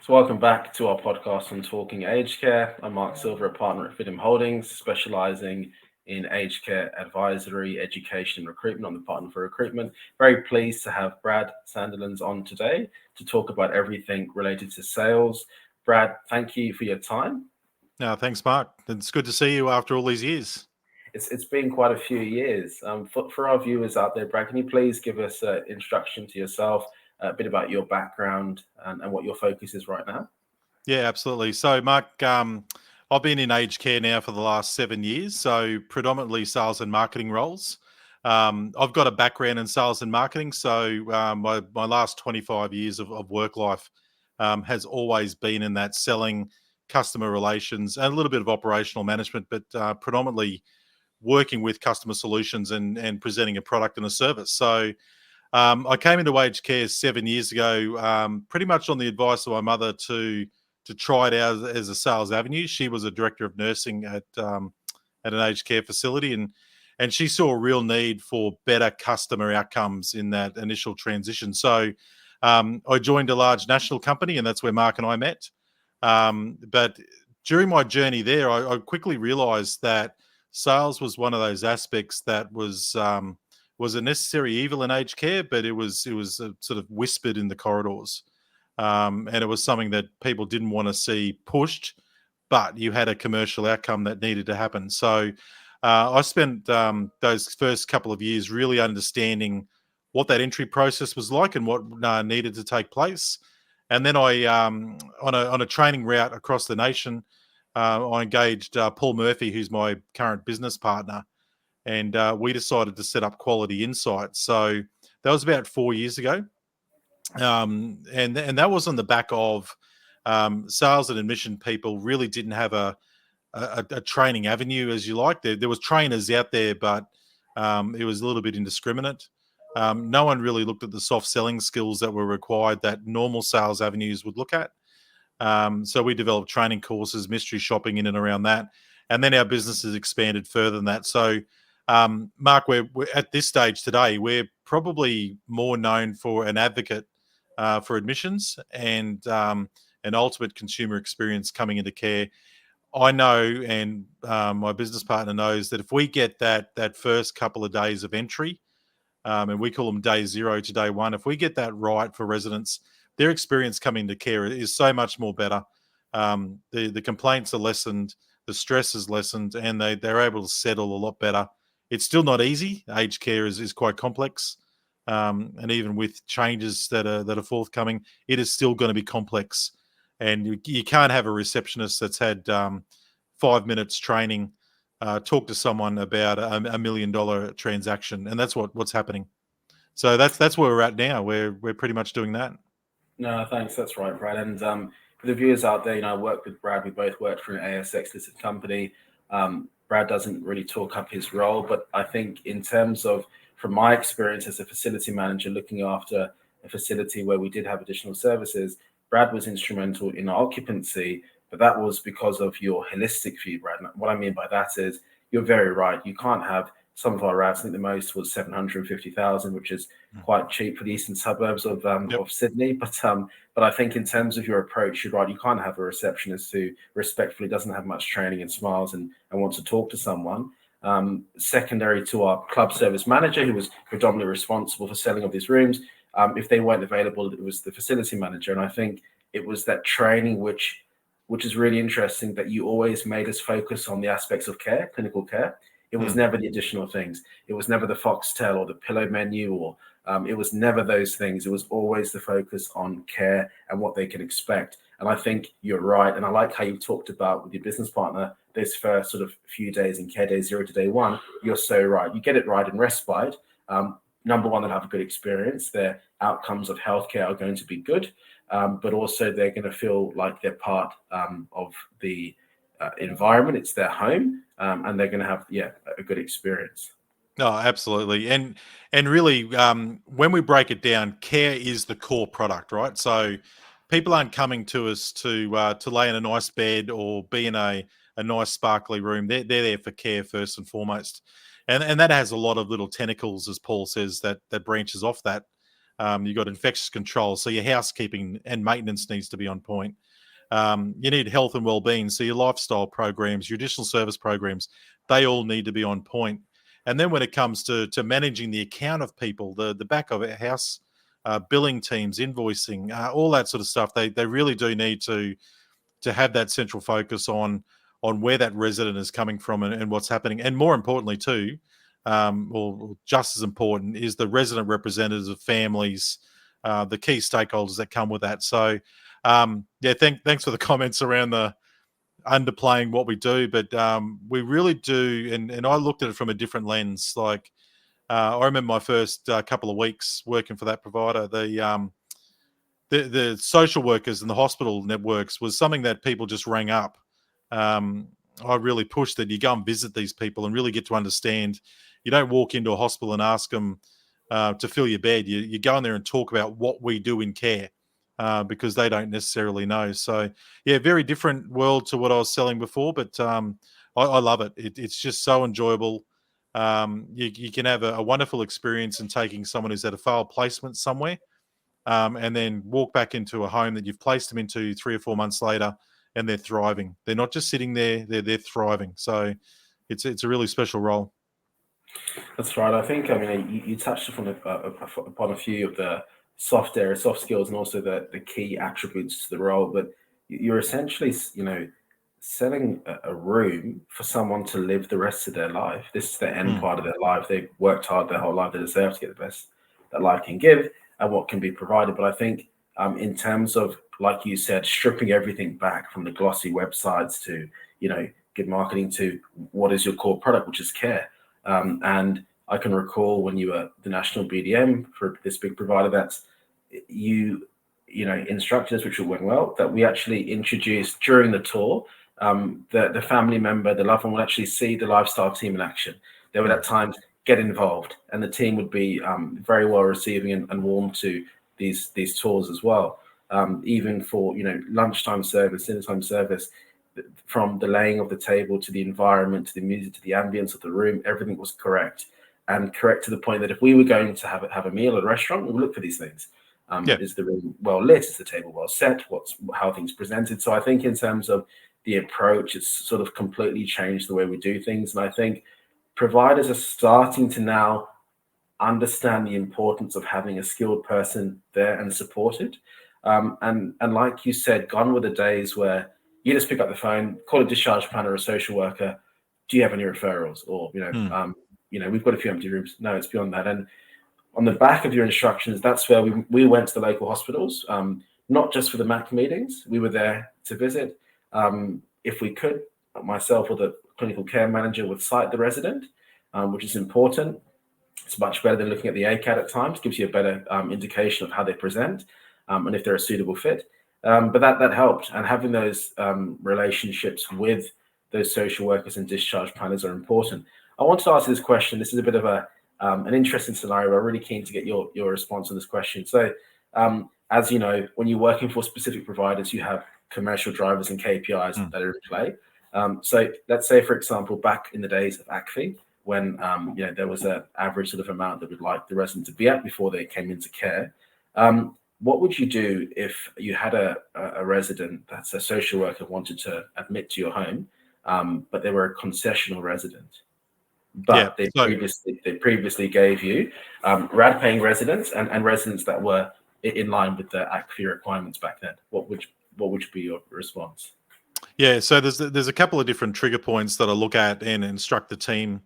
So welcome back to our podcast on talking aged care. I'm Mark Silver, a partner at Fidim Holdings, specializing in aged care advisory, education, and recruitment. I'm the partner for recruitment. Very pleased to have Brad Sandilands on today to talk about everything related to sales. Brad, thank you for your time. No, thanks, Mark. It's good to see you after all these years. It's been quite a few years. For our viewers out there, Brad, can you please give us an introduction to yourself, a bit about your background and what your focus is right now? Yeah, absolutely. So, Mark, I've been in aged care now for the last 7 years, so predominantly sales and marketing roles. I've got a background in sales and marketing, so my last 25 years of work life has always been in that selling, customer relations, and a little bit of operational management, but predominantly working with customer solutions and presenting a product and a service. So, I came into aged care 7 years ago, pretty much on the advice of my mother to try it out as a sales avenue. She was a director of nursing at an aged care facility, and she saw a real need for better customer outcomes in that initial transition. So I joined a large national company, and that's where Mark and I met. But during my journey there, I quickly realised that sales was one of those aspects that was a necessary evil in aged care, but it was sort of whispered in the corridors, and it was something that people didn't want to see pushed, but you had a commercial outcome that needed to happen. So I spent those first couple of years really understanding what that entry process was like and what needed to take place. And then I, on a training route across the nation, I engaged Paul Murphy, who's my current business partner, and we decided to set up Quality Insights. So that was about 4 years ago, and that was on the back of sales and admission people really didn't have a training avenue, as you like. There was trainers out there, but it was a little bit indiscriminate. No one really looked at the soft selling skills that were required that normal sales avenues would look at. So we developed training courses, mystery shopping in and around that, and then our business has expanded further than that. So, Mark, we're at this stage today. We're probably more known for an advocate for admissions and an ultimate consumer experience coming into care. I know, and my business partner knows that if we get that first couple of days of entry, and we call them day zero to day one. If we get that right for residents, their experience coming to care is so much more better. The complaints are lessened, the stress is lessened, and they're able to settle a lot better. It's still not easy. Aged care is quite complex, and even with changes that are forthcoming, it is still going to be complex. And you can't have a receptionist that's had 5 minutes training talk to someone about a $1 million transaction, and that's what's happening. So that's where we're at now. We're pretty much doing that. No, thanks. That's right, Brad. And for the viewers out there, I work with Brad. We both worked for an ASX listed company. Brad doesn't really talk up his role, but I think in terms of, from my experience as a facility manager looking after a facility where we did have additional services, Brad was instrumental in our occupancy, but that was because of your holistic view, Brad. And what I mean by that is you're very right. You can't have some of our routes. I think the most was 750,000, which is quite cheap for the eastern suburbs Yep. of Sydney. But I think in terms of your approach, you're right. You can't have a receptionist who respectfully doesn't have much training and smiles and wants to talk to someone. Secondary to our club service manager, who was predominantly responsible for selling of these rooms, if they weren't available, it was the facility manager. And I think it was that training which is really interesting, that you always made us focus on the aspects of care, clinical care. It was never the additional things. It was never the foxtail or the pillow menu, or it was never those things. It was always the focus on care and what they can expect. And I think you're right. And I like how you talked about with your business partner, those first sort of few days in care, day zero to day one. You're so right. You get it right in respite. Number one, they'll have a good experience. Their outcomes of healthcare are going to be good, but also they're going to feel like they're part of the environment. It's their home, and they're going to have a good experience. Oh, absolutely. And really, when we break it down, care is the core product, right? So people aren't coming to us to lay in a nice bed or be in a nice sparkly room. They're there for care first and foremost. And that has a lot of little tentacles, as Paul says, that branches off that. You've got infectious control, so your housekeeping and maintenance needs to be on point. You need health and well-being, so your lifestyle programs, your additional service programs, they all need to be on point. And then when it comes to managing the account of people, the back of a house, billing teams, invoicing, all that sort of stuff, they really do need to have that central focus on where that resident is coming from and what's happening. And more importantly too, or just as important, is the resident representatives of families, the key stakeholders that come with that. So thanks for the comments around the underplaying what we do, but we really do, and I looked at it from a different lens. Like I remember my first couple of weeks working for that provider, the social workers and the hospital networks was something that people just rang up. I really pushed that you go and visit these people and really get to understand. You don't walk into a hospital and ask them to fill your bed. You go in there and talk about what we do in care because they don't necessarily know. So, yeah, very different world to what I was selling before, but I love it. It's just so enjoyable. You can have a wonderful experience in taking someone who's had a failed placement somewhere and then walk back into a home that you've placed them into 3 or 4 months later, and they're thriving. They're not just sitting there; they're thriving. So it's a really special role. That's right. I think, I mean, you touched upon a few of the soft skills, and also the key attributes to the role. But you're essentially, selling a room for someone to live the rest of their life. This is the end part of their life. They've worked hard their whole life. They deserve to get the best that life can give and what can be provided. But I think in terms of, like you said, stripping everything back from the glossy websites to, good marketing to what is your core product, which is care. And I can recall when you were the national BDM for this big provider that you instructed us, which went well, that we actually introduced during the tour, the family member, the loved one would actually see the lifestyle team in action. They would at times get involved, and the team would be very well receiving and warm to these tours as well. Even for lunchtime service, dinnertime service, from the laying of the table to the environment to the music to the ambience of the room, everything was correct, and correct to the point that if we were going to have a meal at a restaurant, we would look for these things. Is the room well lit? Is the table well set? How things presented? So I think in terms of the approach, it's sort of completely changed the way we do things, and I think providers are starting to now understand the importance of having a skilled person there and supported. And like you said, gone were the days where you just pick up the phone, call a discharge planner or a social worker. Do you have any referrals? Or we've got a few empty rooms. No, it's beyond that. And on the back of your instructions, that's where we went to the local hospitals, not just for the MAC meetings. We were there to visit. If we could, myself or the clinical care manager would cite the resident, which is important. It's much better than looking at the ACAT at times. Gives you a better indication of how they present and if they're a suitable fit. But that helped. And having those relationships with those social workers and discharge planners are important. I want to ask you this question. This is a bit of an interesting scenario. I'm really keen to get your response on this question. So, as you know, when you're working for specific providers, you have commercial drivers and KPIs that are in play. So let's say, for example, back in the days of ACFI, when there was an average sort of amount that we'd like the resident to be at before they came into care. What would you do if you had a resident that's a social worker wanted to admit to your home, but they were a concessional resident? But they previously gave you RAD paying residents and residents that were in line with the ACFI requirements back then. What would be your response? Yeah, so there's a couple of different trigger points that I look at and instruct the team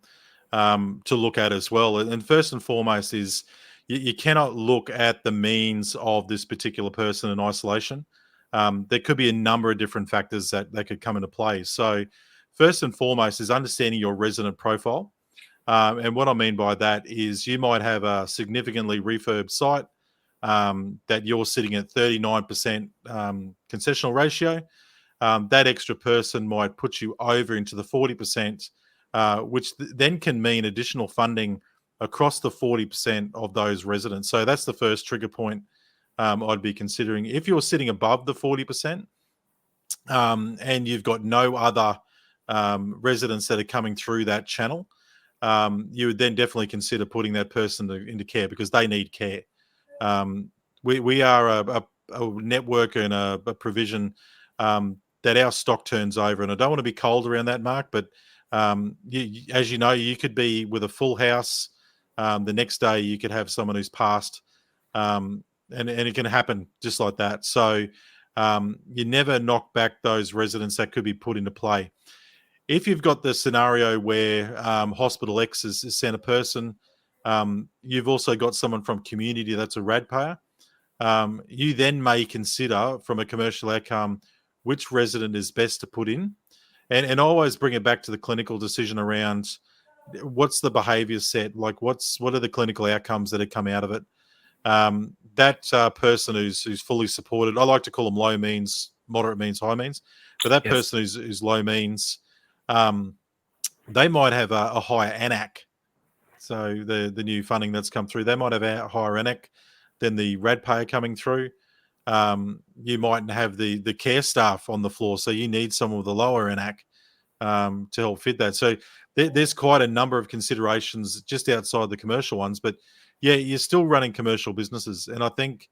to look at as well. And first and foremost is you cannot look at the means of this particular person in isolation. There could be a number of different factors that could come into play. So first and foremost is understanding your resident profile. And what I mean by that is you might have a significantly refurbed site that you're sitting at 39% concessional ratio. That extra person might put you over into the 40%, which then can mean additional funding across the 40% of those residents. So that's the first trigger point I'd be considering. If you're sitting above the 40% and you've got no other residents that are coming through that channel, you would then definitely consider putting that person into care because they need care. We are a network and a provision that our stock turns over. And I don't want to be cold around that, Mark, but as you know, you could be with a full house. The next day you could have someone who's passed, and it can happen just like that. So you never knock back those residents that could be put into play. If you've got the scenario where Hospital X has sent a person, you've also got someone from community that's a RAD payer, you then may consider from a commercial outcome which resident is best to put in. And always bring it back to the clinical decision around what's the behaviour set, like what are the clinical outcomes that have come out of it. That person who's fully supported, I like to call them low means, moderate means, high means, but that person who's low means, they might have a higher AN-ACC. So the new funding that's come through, they might have a higher AN-ACC than the RAD payer coming through. You might have the care staff on the floor, so you need someone with a lower AN-ACC to help fit that. So there's quite a number of considerations just outside the commercial ones, but yeah, you're still running commercial businesses. And I think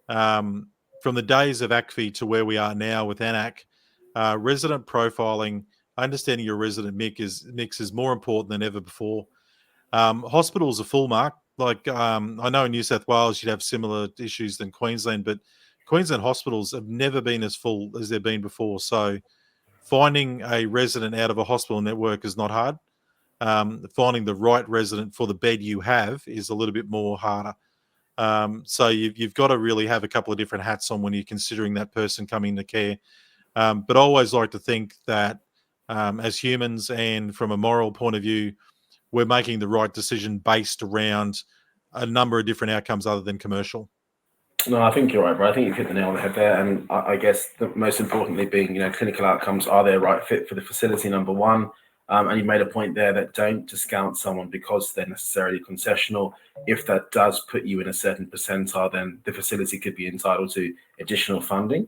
from the days of ACFI to where we are now with AN-ACC, resident profiling, understanding your resident mix is more important than ever before. Hospitals are full, Mark. Like I know in New South Wales you'd have similar issues than Queensland, but Queensland hospitals have never been as full as they've been before. So finding a resident out of a hospital network is not hard. Finding the right resident for the bed you have is a little bit more harder. So you've got to really have a couple of different hats on when you're considering that person coming to care. But I always like to think that as humans and from a moral point of view, we're making the right decision based around a number of different outcomes other than commercial. No, I think you're right, bro. I think you've hit the nail on the head there. And I guess the most importantly being, clinical outcomes, are they a right fit for the facility, number one? And you made a point there that don't discount someone because they're necessarily concessional. If that does put you in a certain percentile, then the facility could be entitled to additional funding,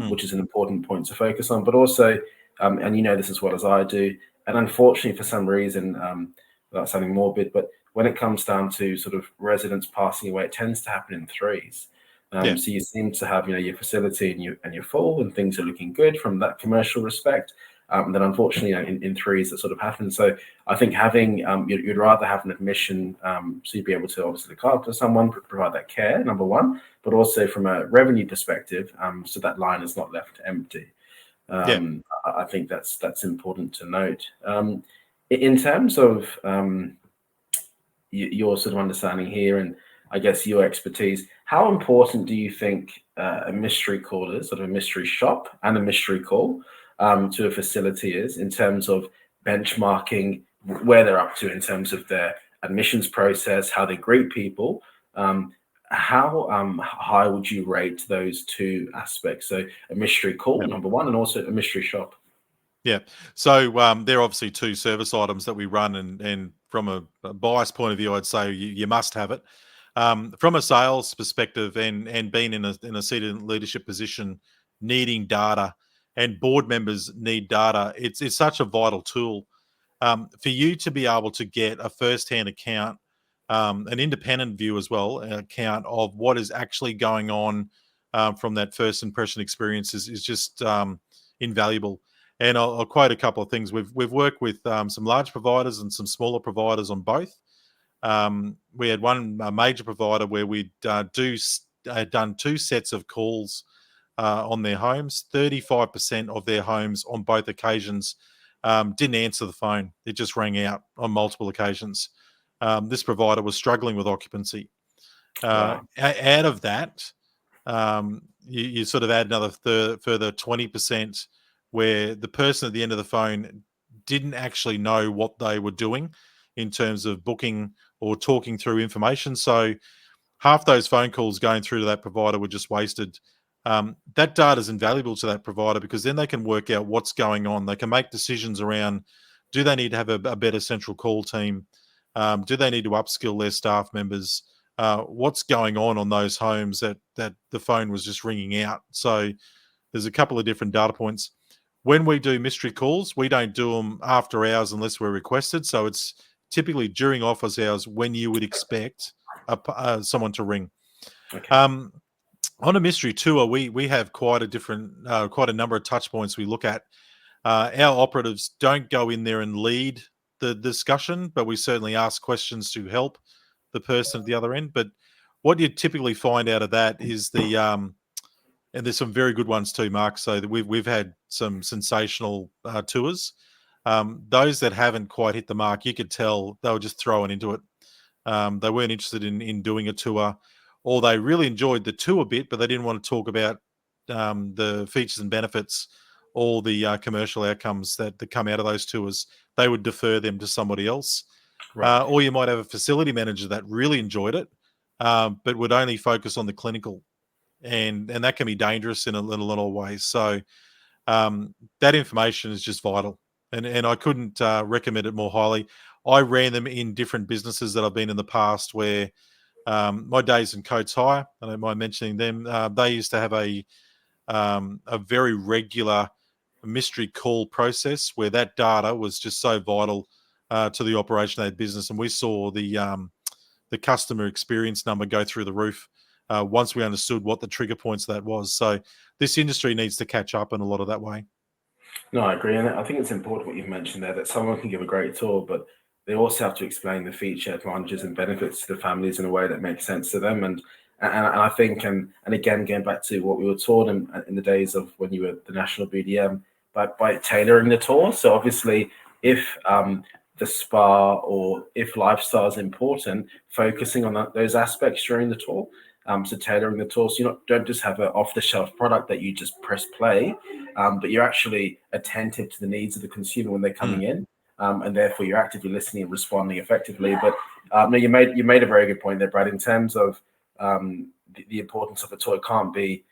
which is an important point to focus on. But also, and you know this as well as I do, and unfortunately for some reason, without sounding morbid, but when it comes down to sort of residents passing away, it tends to happen in threes. So you seem to have, your facility and you're full and things are looking good from that commercial respect. Then unfortunately, in threes that sort of happen. So I think having, you'd rather have an admission, so you'd be able to obviously look after someone, provide that care, number one, but also from a revenue perspective, so that line is not left empty. I think that's important to note. In terms of your sort of understanding here, and I guess your expertise, how important do you think a mystery call is, sort of a mystery shop and a mystery call to a facility is in terms of benchmarking where they're up to in terms of their admissions process, how they greet people? How high would you rate those two aspects? So a mystery call, number one, and also a mystery shop. Yeah. So there are obviously two service items that we run, and from a bias point of view, I'd say you must have it. From a sales perspective and being in a seated leadership position, needing data, and board members need data, it's such a vital tool for you to be able to get a first-hand account, an independent view as well, an account of what is actually going on from that first impression experience is just invaluable. And I'll quote a couple of things. We've worked with some large providers and some smaller providers on both. We had one major provider where we'd done 2 sets of calls on their homes. 35% of their homes on both occasions didn't answer the phone. It just rang out on multiple occasions. This provider was struggling with occupancy. Wow. Out of that, you sort of add another further 20% where the person at the end of the phone didn't actually know what they were doing in terms of booking or talking through information. So half those phone calls going through to that provider were just wasted. That data is invaluable to that provider because then they can work out what's going on. They can make decisions around, do they need to have a better central call team? Do they need to upskill their staff members? What's going on those homes that the phone was just ringing out? So there's a couple of different data points. When we do mystery calls, we don't do them after hours unless we're requested. So it's typically during office hours when you would expect someone to ring. Okay. On a mystery tour, we have quite a number of touch points we look at. Our operatives don't go in there and lead the discussion, but we certainly ask questions to help the person at the other end. But what you typically find out of that is and there's some very good ones too, Mark. So we've had some sensational tours. Those that haven't quite hit the mark, you could tell they were just throwing into it. They weren't interested in doing a tour, or they really enjoyed the tour bit, but they didn't want to talk about the features and benefits, all the commercial outcomes that come out of those tours. They would defer them to somebody else. Right. Or you might have a facility manager that really enjoyed it, but would only focus on the clinical. And that can be dangerous in a lot of ways. So that information is just vital. And I couldn't recommend it more highly. I ran them in different businesses that I've been in the past where my days in Coates Hire, I don't mind mentioning them, they used to have a very regular mystery call process where that data was just so vital to the operation of that business. And we saw the customer experience number go through the roof once we understood what the trigger points of that was. So this industry needs to catch up in a lot of that way. No, I agree. And I think it's important what you've mentioned there, that someone can give a great tour, but they also have to explain the feature, advantages, and benefits to the families in a way that makes sense to them. And I think, and again, going back to what we were taught in the days of when you were the national BDM, by tailoring the tour. So obviously, if the spa or if lifestyle is important, focusing on those aspects during the tour. So tailoring the tour, so you don't just have an off-the-shelf product that you just press play, but you're actually attentive to the needs of the consumer when they're coming in, and therefore you're actively listening and responding effectively. But no, you made a very good point there, Brad, in terms of the importance of a tour. It can't be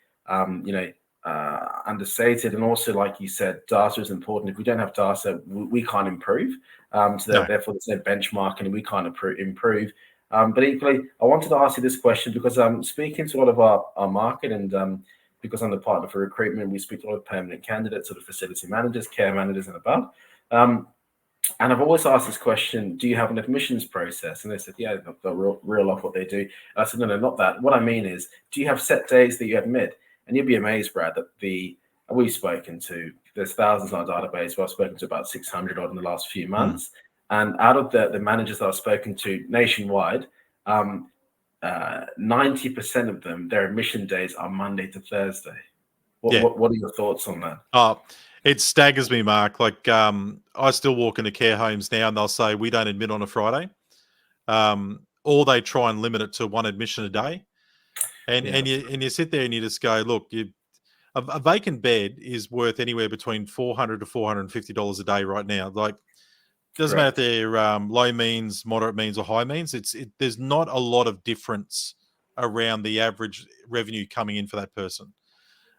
understated, and also, like you said, data is important. If we don't have data, we can't improve. Therefore, there's no benchmarking, and we can't improve. But equally, I wanted to ask you this question because I'm speaking to a lot of our market, and because I'm the partner for recruitment, we speak to a lot of permanent candidates, sort of facility managers, care managers, and above. And I've always asked this question: do you have an admissions process? And they said, yeah, they'll reel off what they do. And I said, no, not that. What I mean is, do you have set days that you admit? And you'd be amazed, Brad, that we've spoken to, there's thousands on our database. I've spoken to about 600 odd in the last few months. And out of the managers that I've spoken to nationwide, 90% of them, their admission days are Monday to Thursday. What are your thoughts on that? It staggers me, Mark. Like I still walk into care homes now and they'll say, we don't admit on a Friday. Or they try and limit it to one admission a day. And you sit there and you just go, look, a vacant bed is worth anywhere between $400 to $450 a day right now. Like, doesn't matter if they're low means, moderate means, or high means. There's not a lot of difference around the average revenue coming in for that person.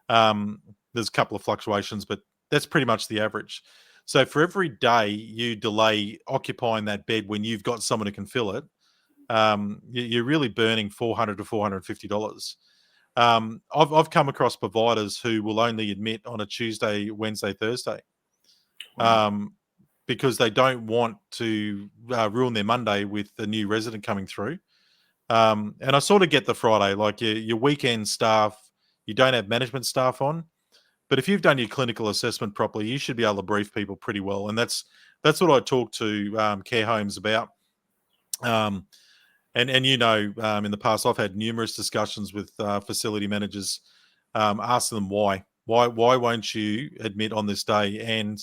There's a couple of fluctuations, but that's pretty much the average. So for every day you delay occupying that bed when you've got someone who can fill it, you're really burning $400 to $450. I've come across providers who will only admit on a Tuesday, Wednesday, Thursday. Because they don't want to ruin their Monday with the new resident coming through. And I sort of get the Friday, like your weekend staff, you don't have management staff on. But if you've done your clinical assessment properly, you should be able to brief people pretty well. And that's what I talk to care homes about. And in the past, I've had numerous discussions with facility managers, asking them why won't you admit on this day? And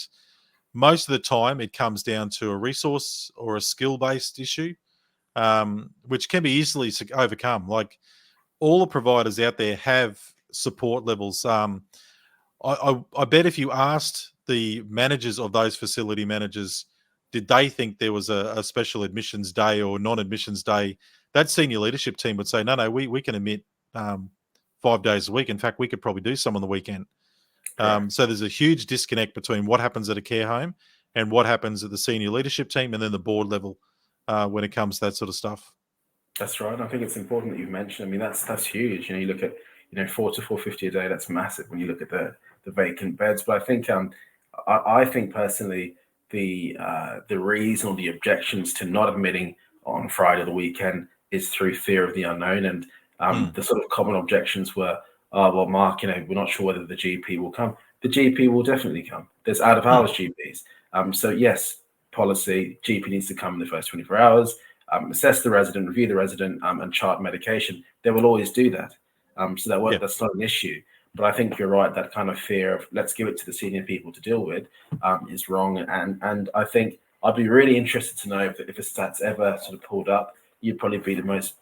most of the time, it comes down to a resource or a skill-based issue, which can be easily overcome. Like all the providers out there have support levels. I bet if you asked the managers of those facility managers, did they think there was a special admissions day or non-admissions day, that senior leadership team would say, no, we can admit 5 days a week. In fact, we could probably do some on the weekend. So there's a huge disconnect between what happens at a care home and what happens at the senior leadership team and then the board level when it comes to that sort of stuff. That's right. I think it's important that you've mentioned. I mean, that's huge. You look at 4 to 450 a day. That's massive when you look at the vacant beds. But I think I think personally the reason or the objections to not admitting on Friday or the weekend is through fear of the unknown. And The sort of common objections were, oh, well, Mark, we're not sure whether the GP will come. The GP will definitely come. There's out of hours GPs. So yes, policy, GP needs to come in the first 24 hours, assess the resident, review the resident, and chart medication. They will always do that. So that's not an issue. But I think you're right, that kind of fear of let's give it to the senior people to deal with is wrong. And I think I'd be really interested to know if a stat's ever sort of pulled up. You'd probably be the most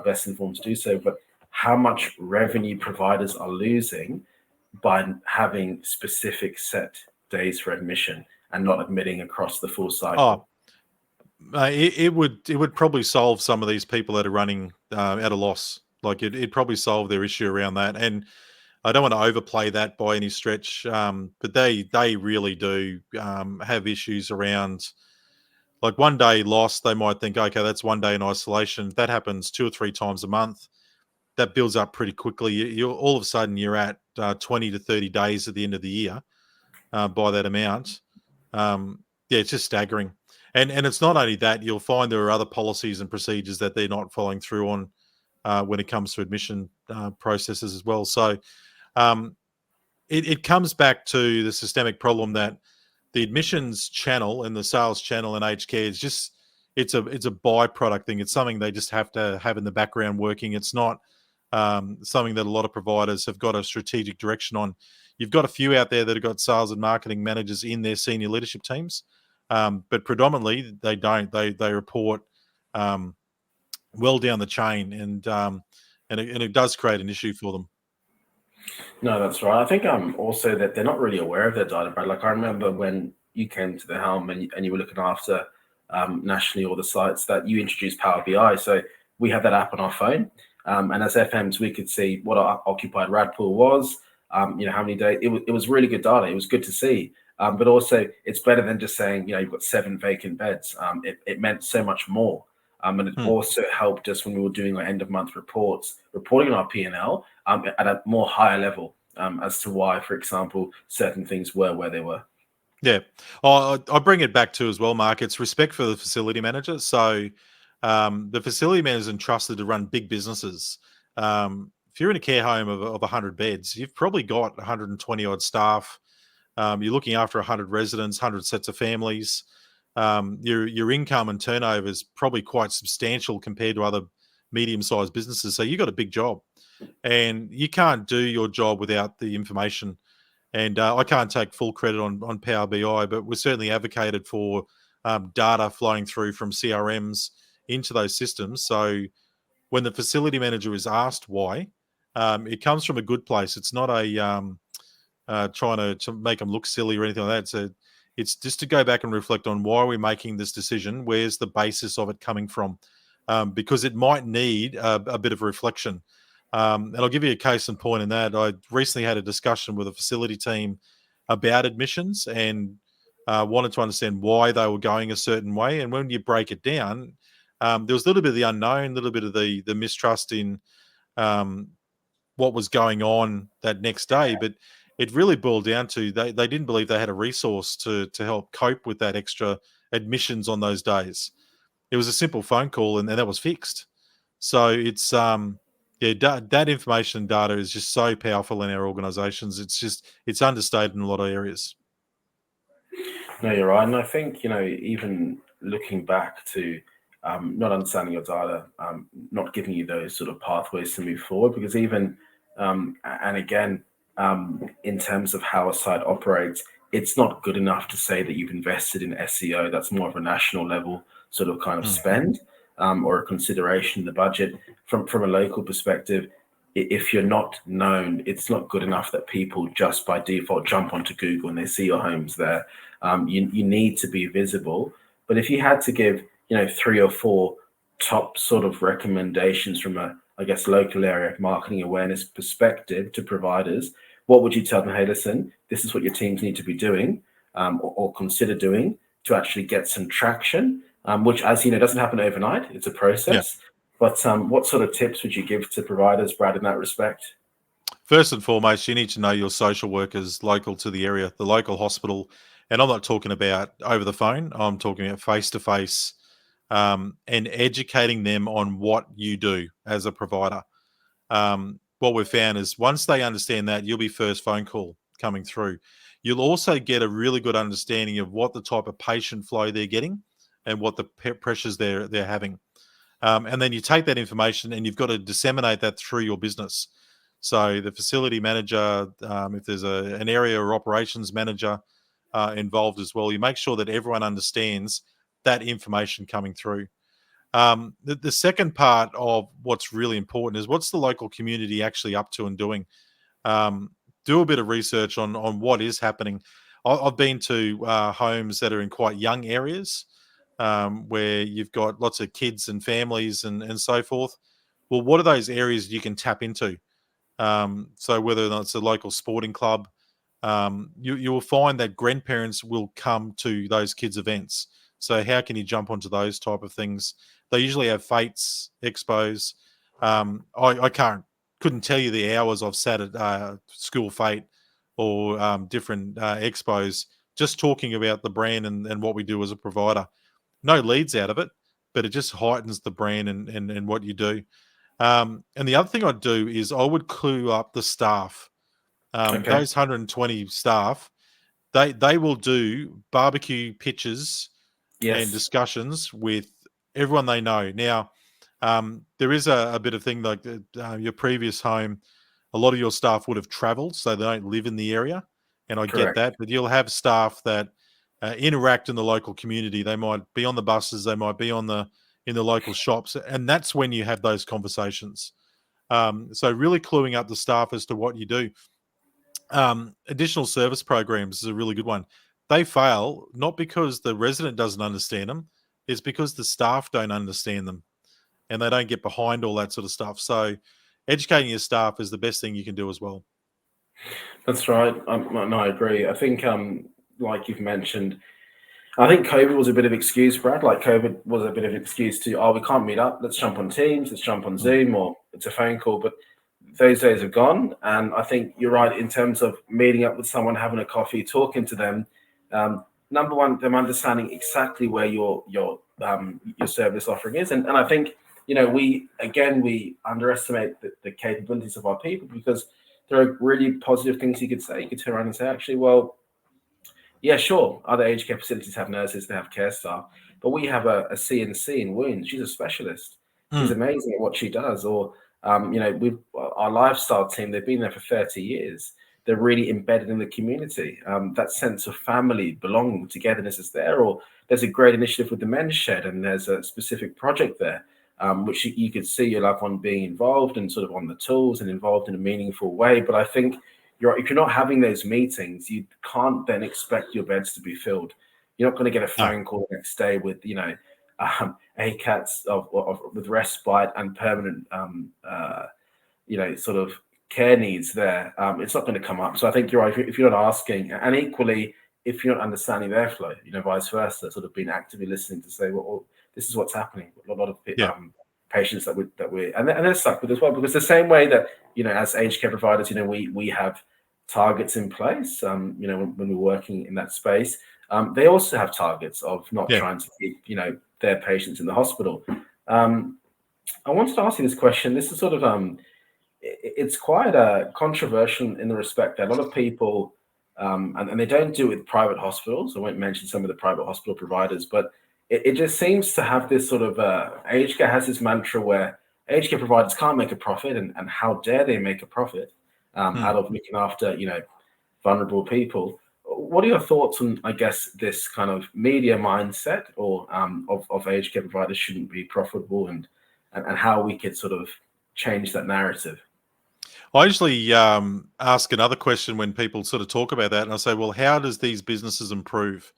best informed to do so, but how much revenue providers are losing by having specific set days for admission and not admitting across the full cycle. It would probably solve some of these people that are running at a loss. Like it'd probably solve their issue around that. And I don't want to overplay that by any stretch, but they really do have issues around. Like one day lost, they might think, okay, that's one day in isolation. That happens 2 or 3 times a month. That builds up pretty quickly. You all of a sudden you're at 20 to 30 days at the end of the year by that amount. It's just staggering. And it's not only that, you'll find there are other policies and procedures that they're not following through on when it comes to admission processes as well. So it comes back to the systemic problem that the admissions channel and the sales channel in aged care is just it's a byproduct thing. It's something they just have to have in the background working. It's not something that a lot of providers have got a strategic direction on. You've got a few out there that have got sales and marketing managers in their senior leadership teams, but predominantly they don't. They report well down the chain, and it does create an issue for them. No, that's right. I think also that they're not really aware of their data, Brad. Like I remember when you came to the helm and you were looking after nationally all the sites, that you introduced Power BI. So we had that app on our phone, and as FMs we could see what our occupied RAD pool was. How many days. It was really good data. It was good to see. But also it's better than just saying you've got 7 vacant beds. It meant so much more. And it also helped us when we were doing our end of month reports, reporting on our P&L at a more higher level as to why, for example, certain things were where they were. Yeah. I'll bring it back to as well, Mark. It's respect for the facility manager. So the facility manager is entrusted to run big businesses. If you're in a care home of 100 beds, you've probably got 120 odd staff. You're looking after 100 residents, 100 sets of families. Your income and turnover is probably quite substantial compared to other medium-sized businesses. So you've got a big job, and you can't do your job without the information. And I can't take full credit on Power BI, but we're certainly advocated for data flowing through from CRMs into those systems. So when the facility manager is asked why, it comes from a good place. It's not a trying to make them look silly or anything like that. So it's just to go back and reflect on why are we making this decision? Where's the basis of it coming from? Because it might need a bit of reflection. And I'll give you a case in point in that. I recently had a discussion with a facility team about admissions and wanted to understand why they were going a certain way. And when you break it down, there was a little bit of the unknown, a little bit of the mistrust in what was going on that next day. But it really boiled down to they didn't believe they had a resource to help cope with that extra admissions on those days. It was a simple phone call and that was fixed. So it's that information and data is just so powerful in our organizations. It's understated in a lot of areas. No, you're right. And I think, even looking back to not understanding your data, not giving you those sort of pathways to move forward, because even, and again, in terms of how a site operates, it's not good enough to say that you've invested in SEO. That's more of a national level sort of kind of spend or a consideration in the budget. From a local perspective, if you're not known, it's not good enough that people just by default jump onto Google and they see your homes there. You need to be visible. But if you had to give, 3 or 4 top sort of recommendations from a, I guess, local area marketing awareness perspective to providers, what would you tell them? Hey, listen, this is what your teams need to be doing or consider doing to actually get some traction, which, as you know, doesn't happen overnight. It's a process. Yeah. But what sort of tips would you give to providers, Brad, in that respect? First and foremost, you need to know your social workers local to the area, the local hospital. And I'm not talking about over the phone. I'm talking about face-to-face and educating them on what you do as a provider. what we've found is once they understand that, you'll be first phone call coming through. You'll also get a really good understanding of what the type of patient flow they're getting and what the pressures they're having. And then you take that information and you've got to disseminate that through your business. So the facility manager, if there's an area or operations manager involved as well, you make sure that everyone understands that information coming through. The second part of what's really important is what's the local community actually up to and doing. Do a bit of research on what is happening. I've been to homes that are in quite young areas where you've got lots of kids and families and so forth. Well, what are those areas you can tap into? So whether or not it's a local sporting club, you will find that grandparents will come to those kids' events. So how can you jump onto those type of things? They usually have fates, expos. I couldn't tell you the hours I've sat at school fate or different expos just talking about the brand and what we do as a provider. No leads out of it, but it just heightens the brand and what you do. And the other thing I'd do is I would clue up the staff. Okay. Those 120 staff, they will do barbecue pitches and Yes. discussions with everyone they know. Now, there is a bit of thing like your previous home, a lot of your staff would have travelled, so they don't live in the area, and I get Correct. that. But you'll have staff that interact in the local community. They might be on the buses, they might be in the local shops, and that's when you have those conversations. So really cluing up the staff as to what you do. Additional service programs is a really good one. They fail not because the resident doesn't understand them, it's because the staff don't understand them and they don't get behind all that sort of stuff. So educating your staff is the best thing you can do as well. That's right. No, I agree. I think, like you've mentioned, I think COVID was a bit of excuse, Brad. Like COVID was a bit of an excuse to, oh, we can't meet up. Let's jump on Teams. Let's jump on Zoom, or it's a phone call. But those days are gone. And I think you're right in terms of meeting up with someone, having a coffee, talking to them. Number one, them understanding exactly where your service offering is. And I think, we underestimate the capabilities of our people, because there are really positive things you could say. You could turn around and say, actually, well, yeah, sure. Other aged care facilities have nurses, they have care staff, but we have a CNC in wounds. She's a specialist. She's amazing at what she does. Or, with our lifestyle team, they've been there for 30 years. They're really embedded in the community. That sense of family, belonging, togetherness is there. Or there's a great initiative with the men's shed, and there's a specific project there, which you could see your loved one being involved and sort of on the tools and involved in a meaningful way. But I think if you're not having those meetings, you can't then expect your beds to be filled. You're not going to get a phone call the next day with, ACATs with respite and permanent, sort of care needs there. It's not going to come up. So I think you're right. If you're not asking, and equally, if you're not understanding their flow, vice versa, sort of being actively listening to say, well, this is what's happening. A lot of patients that we and they're stuck with as well, because the same way that, as aged care providers, we have targets in place, when we're working in that space, they also have targets of not trying to keep, their patients in the hospital. I wanted to ask you this question. This is sort of, it's quite controversial in the respect that a lot of people, and they don't do it with private hospitals. I won't mention some of the private hospital providers, but it just seems to have this sort of, aged care has this mantra where aged care providers can't make a profit, and how dare they make a profit out of looking after, vulnerable people. What are your thoughts on, I guess, this kind of media mindset, or of aged care providers shouldn't be profitable, and how we could sort of change that narrative? I usually ask another question when people sort of talk about that, and I say, well, how does these businesses improve?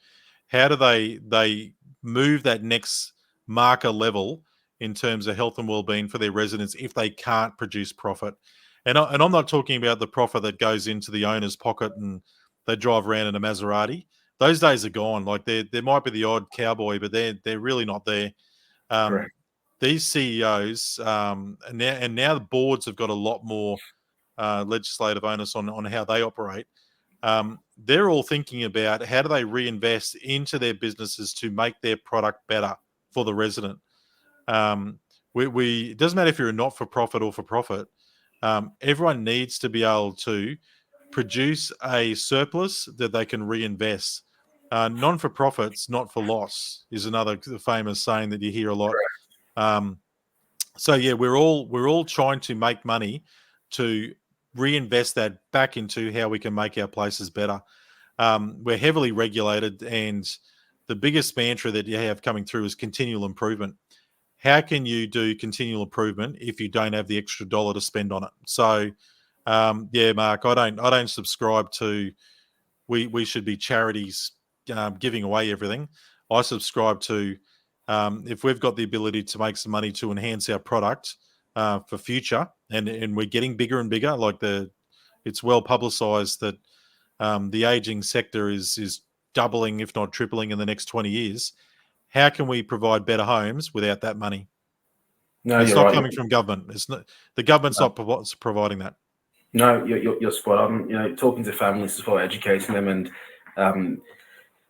How do they move that next marker level in terms of health and well-being for their residents if they can't produce profit? And I'm not talking about the profit that goes into the owner's pocket and they drive around in a Maserati. Those days are gone. Like there might be the odd cowboy, but they're really not there. Correct. These CEOs and now the boards have got a lot more legislative onus on how they operate. They're all thinking about how do they reinvest into their businesses to make their product better for the resident. It doesn't matter if you're a not-for-profit or for-profit. Everyone needs to be able to produce a surplus that they can reinvest. Non-for-profits, not for loss, is another famous saying that you hear a lot. So yeah, we're all trying to make money to reinvest that back into how we can make our places better. We're heavily regulated, and the biggest mantra that you have coming through is continual improvement. How can you do continual improvement if you don't have the extra dollar to spend on it? So, yeah, Mark, I don't subscribe to we should be charities giving away everything. I subscribe to if we've got the ability to make some money to enhance our product for future, and we're getting bigger and bigger. Like it's well publicised that the aging sector is doubling, if not tripling, in the next 20 years. How can we provide better homes without that money? No, It's you're not right. coming from government. It's not the government's not providing that. No, you're spot on. Talking to families as well, educating them, and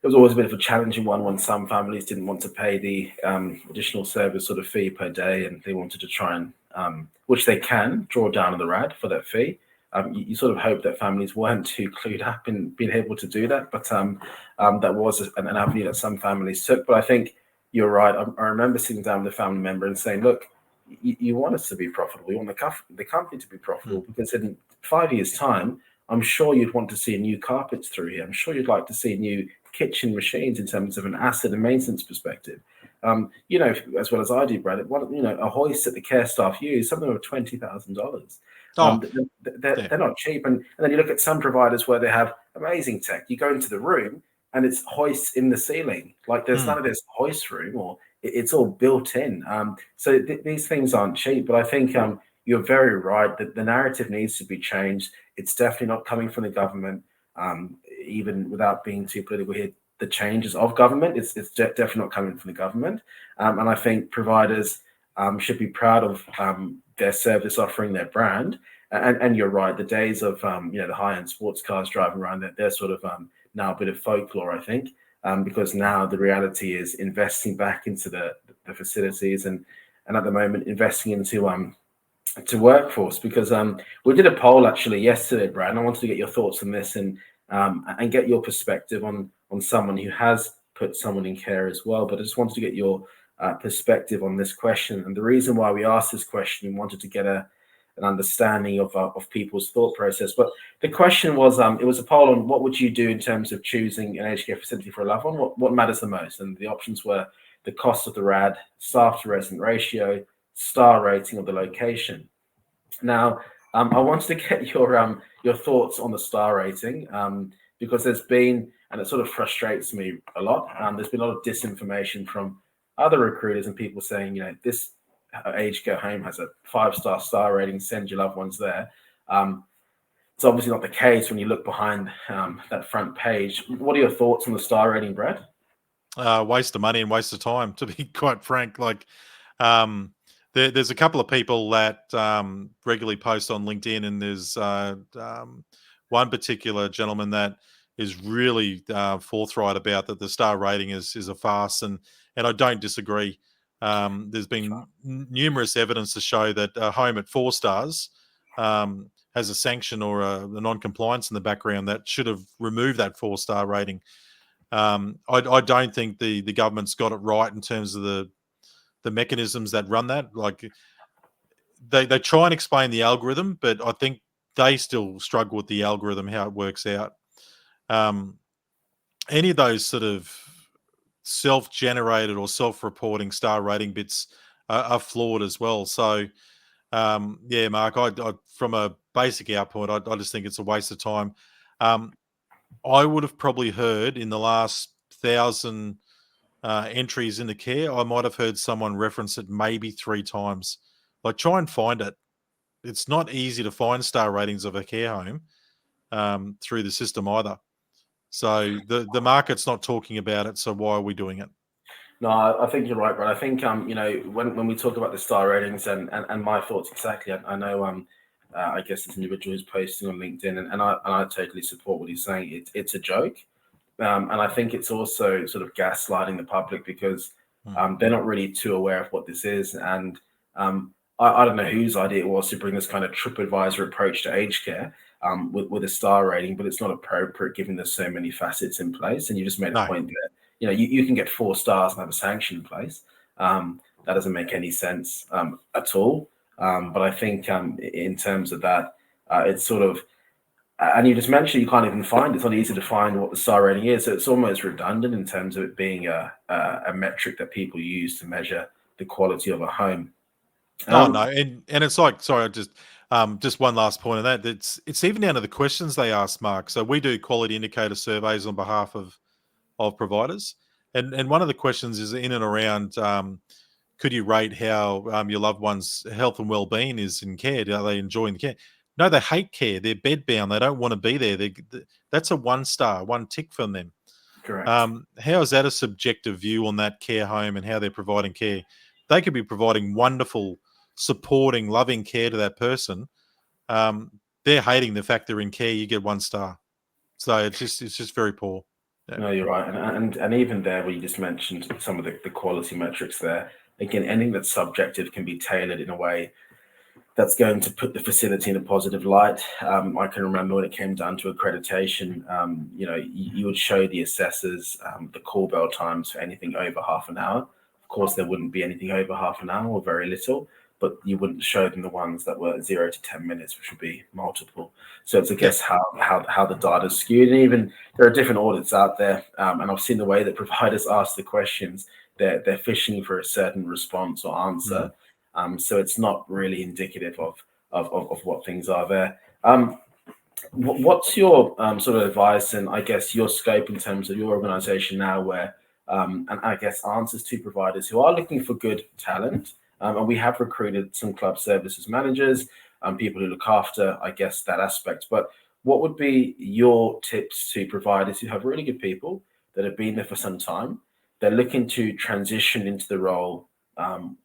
it was always a bit of a challenging one when some families didn't want to pay the additional service sort of fee per day, and they wanted to try and, which they can, draw down on the RAD for that fee. You sort of hope that families weren't too clued up in being able to do that, but that was an avenue that some families took. But I think you're right. I remember sitting down with a family member and saying, look, you want us to be profitable. You want the company to be profitable, because in 5 years' time, I'm sure you'd want to see new carpets through here. I'm sure you'd like to see new kitchen machines in terms of an asset and maintenance perspective. As well as I do, Brad, a hoist that the care staff use, some of them are $20,000. They're not cheap. And then you look at some providers where they have amazing tech. You go into the room and it's hoists in the ceiling. Like there's none of this hoist room, or it's all built in. So these things aren't cheap. But I think you're very right that the narrative needs to be changed. It's definitely not coming from the government. Even without being too political here, the changes of government, it's definitely not coming from the government. And I think providers should be proud of their service offering, their brand. And you're right, the days of the high-end sports cars driving around, they're sort of now a bit of folklore, I think, because now the reality is investing back into the facilities and at the moment investing into to workforce, because we did a poll actually yesterday, Brad, and I wanted to get your thoughts on this and get your perspective on someone who has put someone in care as well. But I just wanted to get your perspective on this question. And the reason why we asked this question, we wanted to get an understanding of people's thought process. But the question was, it was a poll on what would you do in terms of choosing an aged care facility for a loved one? What matters the most? And the options were the cost of the RAD, staff to resident ratio, star rating of the location. Now, I wanted to get your thoughts on the star rating, because there's been, and it sort of frustrates me a lot, there's been a lot of disinformation from other recruiters and people saying, this aged care home has a 5-star star rating, send your loved ones there. It's obviously not the case when you look behind that front page. What are your thoughts on the star rating, Brad? Waste of money and waste of time, to be quite frank. Like, there's a couple of people that regularly post on LinkedIn, and there's one particular gentleman that is really forthright about that the star rating is a farce, and I don't disagree. There's been numerous evidence to show that a home at 4 stars has a sanction or a non-compliance in the background that should have removed that 4-star rating. I don't think the government's got it right in terms of the mechanisms that run that. Like they try and explain the algorithm, but I think they still struggle with the algorithm, how it works out. Any of those sort of self-generated or self-reporting star rating bits are flawed as well. So yeah, Mark, I from a basic output, I just think it's a waste of time. I would have probably heard in the last 1,000 entries into care, I might have heard someone reference it maybe 3 times. Like, try and find it. It's not easy to find star ratings of a care home through the system either. So the market's not talking about it. So why are we doing it? No, I think you're right, Brad. I think when we talk about the star ratings and my thoughts exactly, I know I guess this individual who's posting on LinkedIn, and I totally support what he's saying. It's a joke. And I think it's also sort of gaslighting the public, because they're not really too aware of what this is. And I don't know whose idea it was to bring this kind of TripAdvisor approach to aged care with a star rating, but it's not appropriate given there's so many facets in place. And you just made a No. point that, you can get 4 stars and have a sanction in place. That doesn't make any sense at all. But I think in terms of that, it's sort of, and you just mentioned you can't even find it's not easy to find what the star rating is. So it's almost redundant in terms of it being a metric that people use to measure the quality of a home. Oh no, and it's like, sorry, I just one last point on that. It's even down to the questions they ask, Mark. So we do quality indicator surveys on behalf of providers, and one of the questions is in and around, could you rate how your loved one's health and well-being is in care? Are they enjoying the care? No, they hate care. They're bedbound. They don't want to be there. That's a 1 star, 1 tick from them. Correct. How is that a subjective view on that care home and how they're providing care? They could be providing wonderful, supporting, loving care to that person. They're hating the fact they're in care. You get 1 star. So it's just very poor. Yeah. No, you're right. And even there, where you just mentioned some of the quality metrics there, again, anything that's subjective can be tailored in a way that's going to put the facility in a positive light. I can remember when it came down to accreditation, you would show the assessors the call bell times for anything over half an hour. Of course, there wouldn't be anything over half an hour or very little, but you wouldn't show them the ones that were 0 to 10 minutes, which would be multiple. So it's, I guess, how the data is skewed. And even there are different audits out there, and I've seen the way that providers ask the questions. They're fishing for a certain response or answer. So it's not really indicative of what things are there. What's your sort of advice and I guess your scope in terms of your organization now where, and I guess answers to providers who are looking for good talent? And we have recruited some club services managers, people who look after, I guess, that aspect. But what would be your tips to providers who have really good people that have been there for some time? They're looking to transition into the role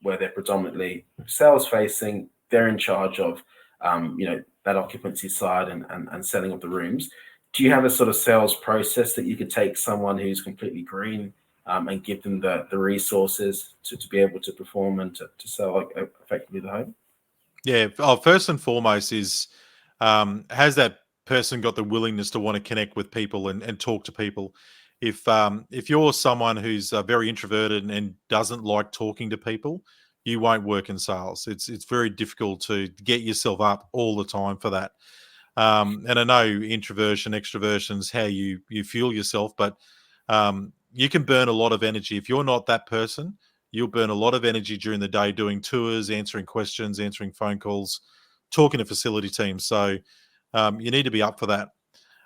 where they're predominantly sales facing, they're in charge of, that occupancy side and selling of the rooms. Do you have a sort of sales process that you could take someone who's completely green and give them the resources to be able to perform and to sell effectively the home? Yeah. First and foremost is, has that person got the willingness to want to connect with people and talk to people? If you're someone who's very introverted and doesn't like talking to people, you won't work in sales. It's very difficult to get yourself up all the time for that. And I know introversion, extroversion is how you fuel yourself, but you can burn a lot of energy. If you're not that person, you'll burn a lot of energy during the day doing tours, answering questions, answering phone calls, talking to facility teams. So you need to be up for that.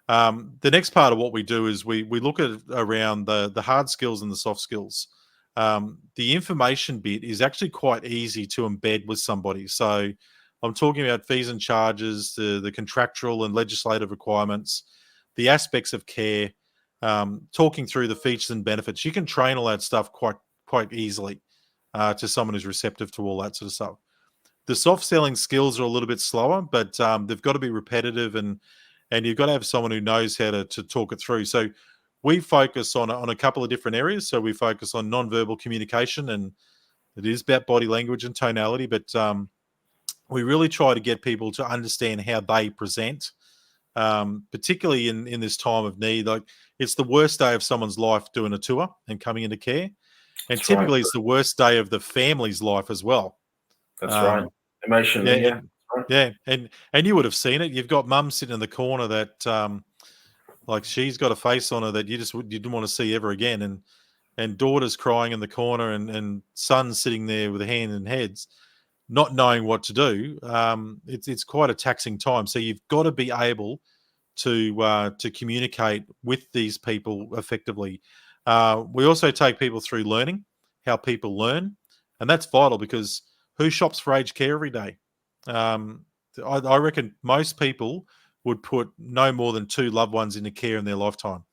The next part of what we do is we look at around the hard skills and the soft skills. The information bit is actually quite easy to embed with somebody. So I'm talking about fees and charges, the contractual and legislative requirements, the aspects of care, talking through the features and benefits. You can train all that stuff quite easily to someone who's receptive to all that sort of stuff. The soft selling skills are a little bit slower, but they've got to be repetitive and you've got to have someone who knows how to talk it through. So we focus on a couple of different areas. So we focus on non-verbal communication, and it is about body language and tonality, but we really try to get people to understand how they present, particularly in this time of need. Like, it's the worst day of someone's life doing a tour and coming into care. And That's typically right. it's the worst day of the family's life as well. That's right. Emotionally, Yeah, yeah. Right. yeah, and you would have seen it. You've got mum sitting in the corner that like she's got a face on her that you didn't want to see ever again, and daughter's crying in the corner, and son's sitting there with a hand in heads, not knowing what to do. It's quite a taxing time. So you've got to be able to communicate with these people effectively. We also take people through learning, how people learn, and that's vital because who shops for aged care every day? I reckon most people would put no more than 2 loved ones into care in their lifetime.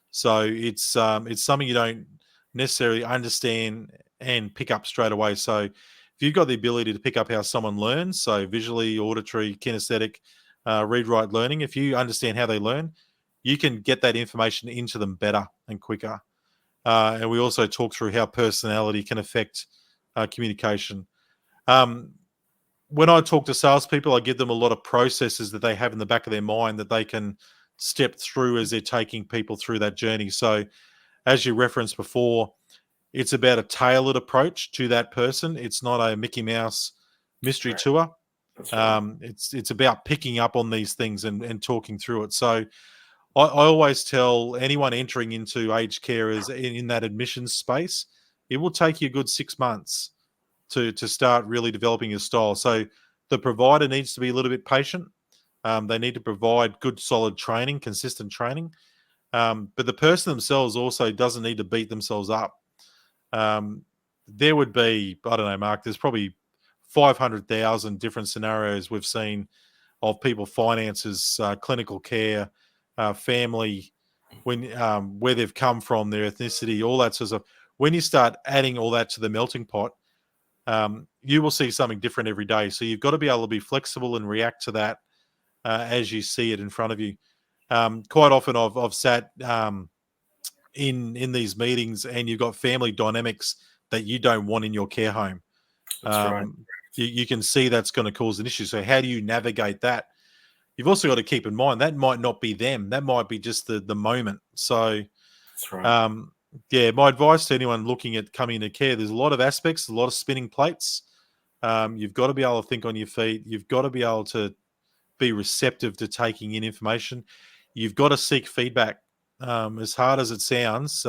So it's something you don't necessarily understand and pick up straight away. So if you've got the ability to pick up how someone learns, so visually, auditory, kinesthetic, read, write, learning, if you understand how they learn, you can get that information into them better and quicker. And we also talk through how personality can affect communication. when I talk to salespeople, I give them a lot of processes that they have in the back of their mind that they can step through as they're taking people through that journey. So, as you referenced before, it's about a tailored approach to that person. It's not a Mickey Mouse mystery tour. That's right. It's about picking up on these things and talking through it. So I always tell anyone entering into aged carers in that admissions space, it will take you a good 6 months to start really developing your style. So the provider needs to be a little bit patient. They need to provide good, solid training, consistent training. But the person themselves also doesn't need to beat themselves up. There would be, I don't know, Mark, there's probably 500,000 different scenarios we've seen of people finances, clinical care, family, when where they've come from, their ethnicity, all that sort of stuff. When you start adding all that to the melting pot, you will see something different every day. So you've got to be able to be flexible and react to that as you see it in front of you. Quite often, I've sat in these meetings, and you've got family dynamics that you don't want in your care home. That's right. You can see that's going to cause an issue. So how do you navigate that? You've also got to keep in mind that might not be them. That might be just the moment. So, That's right. yeah, my advice to anyone looking at coming into care, there's a lot of aspects, a lot of spinning plates. You've got to be able to think on your feet. You've got to be able to be receptive to taking in information. You've got to seek feedback. As hard as it sounds,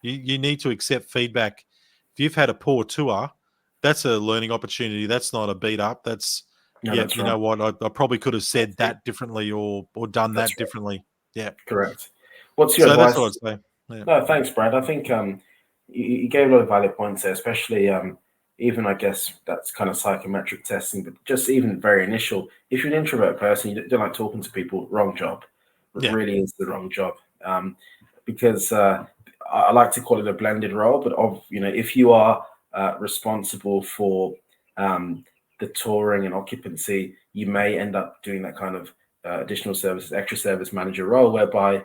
you need to accept feedback. If you've had a poor tour, that's a learning opportunity. That's not a beat up. That's That's you right. know what, I probably could have said that differently or done That's that right. differently. Yeah. Correct. What's your So that's advice? what I'd say. Yeah. No, thanks, Brad. I think you gave a lot of valid points there, especially even, I guess, that's kind of psychometric testing, but just even very initial. If you're an introvert person, you don't like talking to people, wrong job. It Yeah. really is the wrong job. Because I like to call it a blended role, but if you are responsible for the touring and occupancy, you may end up doing that kind of additional services, extra service manager role, whereby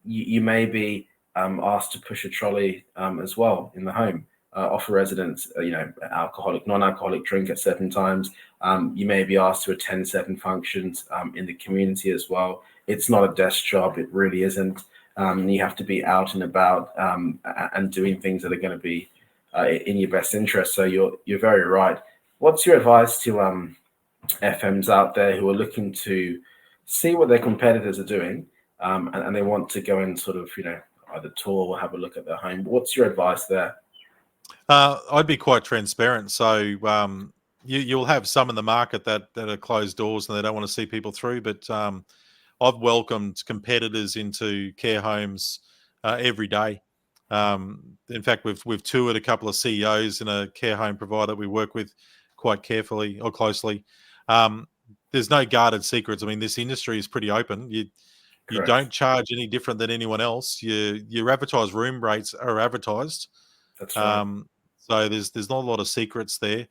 you may be asked to push a trolley as well in the home, offer residents, alcoholic, non-alcoholic drink at certain times. You may be asked to attend certain functions in the community as well. It's not a desk job. It really isn't. You have to be out and about and doing things that are going to be in your best interest. So you're very right. What's your advice to FMs out there who are looking to see what their competitors are doing, and they want to go and sort of, either tour or have a look at their home? What's your advice there? I'd be quite transparent. So you'll have some in the market that are closed doors and they don't want to see people through. But I've welcomed competitors into care homes every day. In fact, we've toured a couple of CEOs in a care home provider we work with quite carefully or closely. There's no guarded secrets. I mean, this industry is pretty open. You Correct. don't charge any different than anyone else. Your advertised room rates are advertised. That's right. So there's not a lot of secrets there.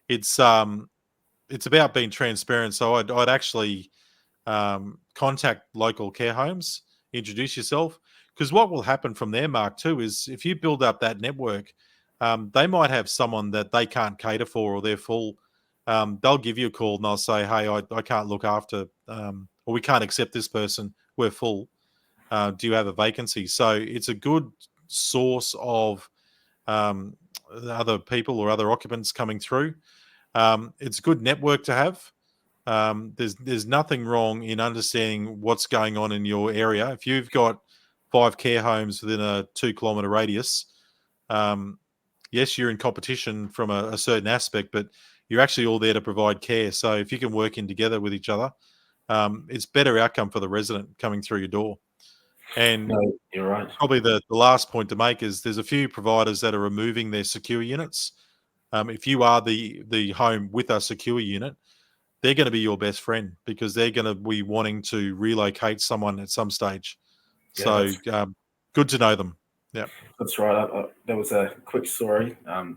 It's about being transparent. So I'd actually contact local care homes, introduce yourself, because what will happen from there, Mark, too, is if you build up that network, they might have someone that they can't cater for or they're full. They'll give you a call and they'll say, hey, I can't look after, or we can't accept this person. We're full. Do you have a vacancy? So it's a good source of other people or other occupants coming through. It's a good network to have. There's nothing wrong in understanding what's going on in your area. If you've got 5 care homes within a 2-kilometre radius, yes, you're in competition from a certain aspect, but you're actually all there to provide care. So if you can work in together with each other, it's better outcome for the resident coming through your door. And No, you're right. probably the last point to make is there's a few providers that are removing their secure units. If you are the home with a secure unit, they're going to be your best friend because they're going to be wanting to relocate someone at some stage. Yeah, So good to know them. Yeah, that's right. There was a quick story,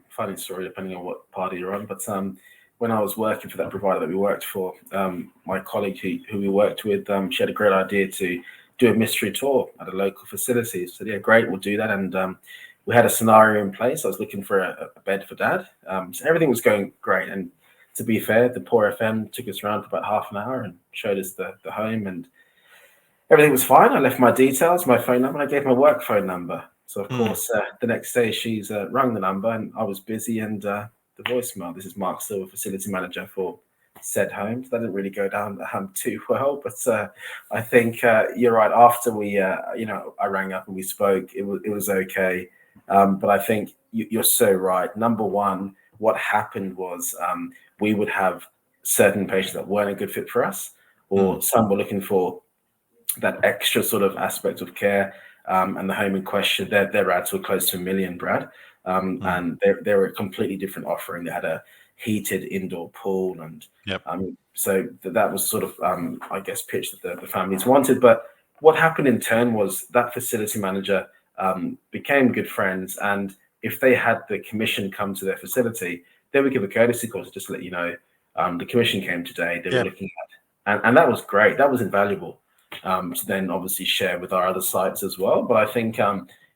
funny story, depending on what party you're on. But when I was working for that provider that we worked for, my colleague who we worked with, she had a great idea to do a mystery tour at a local facility. So yeah, great, we'll do that. And we had a scenario in place. I was looking for a bed for Dad. So everything was going great. And to be fair, the Poor FM took us around for about half an hour and showed us the home, and everything was fine. I left my details, my phone number, and I gave my work phone number. So, of course, the next day she's rung the number, and I was busy, and the voicemail, "This is Mark Silver, facility manager for said home." So that didn't really go down too well. But I think you're right. After we, I rang up and we spoke, it was okay. But I think you're so right. Number one, what happened was we would have certain patients that weren't a good fit for us, or some were looking for that extra sort of aspect of care. And the home in question, their ads were close to $1 million, Brad. And they were a completely different offering. They had a heated indoor pool, and so that was sort of, I guess, pitch that the families wanted. But what happened in turn was that facility manager became good friends, and if they had the commission come to their facility, they would give a courtesy call to just let you know the commission came today. They were looking at, and that was great. That was invaluable to then obviously share with our other sites as well. But I think